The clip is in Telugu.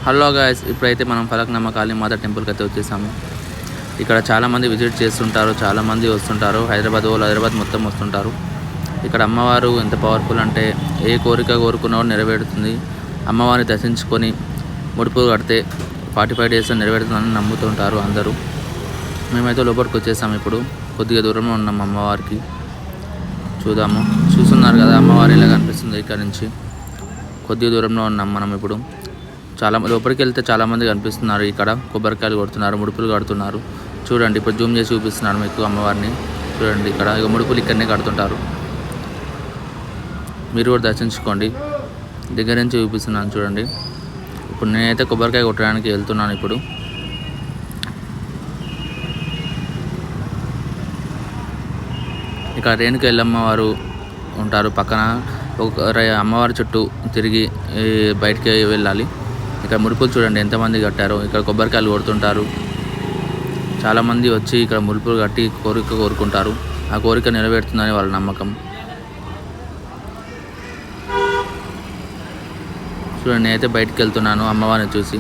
హలో గాయ్స్, ఇప్పుడైతే మనం ఫలక్నామా కాళీమాత టెంపుల్కి అయితే వచ్చేసాము. ఇక్కడ చాలామంది విజిట్ చేస్తుంటారు, చాలామంది వస్తుంటారు. హైదరాబాద్ మొత్తం వస్తుంటారు. ఇక్కడ అమ్మవారు ఎంత పవర్ఫుల్ అంటే ఏ కోరిక కోరుకున్నా నెరవేరుతుంది. అమ్మవారిని దర్శించుకొని ముడుపు కడితే 45 డేస్ నెరవేరుతుందని నమ్ముతుంటారు అందరూ. మేమైతే లోపలికి వచ్చేసాము. ఇప్పుడు కొద్దిగా దూరంలో ఉన్నాం అమ్మవారికి. చూస్తున్నారు కదా అమ్మవారు ఎలా కనిపిస్తుంది. ఇక్కడ నుంచి కొద్దిగా దూరంలో ఉన్నాం మనం ఇప్పుడు. లోపలికి వెళ్తే చాలామంది కనిపిస్తున్నారు. ఇక్కడ కొబ్బరికాయలు కొడుతున్నారు, ముడుపులు కడుతున్నారు. చూడండి, ఇప్పుడు జూమ్ చేసి చూపిస్తున్నాను మీకు అమ్మవారిని. చూడండి, ఇక్కడ ముడుపులు ఇక్కడనే కడుతుంటారు. మీరు కూడా దర్శించుకోండి. దగ్గర నుంచి చూపిస్తున్నాను చూడండి. ఇప్పుడు నేనైతే కొబ్బరికాయ కొట్టడానికి వెళ్తున్నాను. ఇప్పుడు ఇక్కడ రేణుక ఎల్లమ్మ వారు ఉంటారు పక్కన. అమ్మవారి చుట్టూ తిరిగి బయటికి వెళ్ళాలి. ఇక్కడ ముడుపులు చూడండి ఎంతమంది కట్టారో. ఇక్కడ కొబ్బరికాయలు కొడుతుంటారు. చాలామంది వచ్చి ఇక్కడ ముడుపులు కట్టి కోరిక కోరుకుంటారు. ఆ కోరిక నెరవేరుతుందని వాళ్ళ నమ్మకం. చూడండి, నేనైతే బయటికి వెళ్తున్నాను అమ్మవారిని చూసి.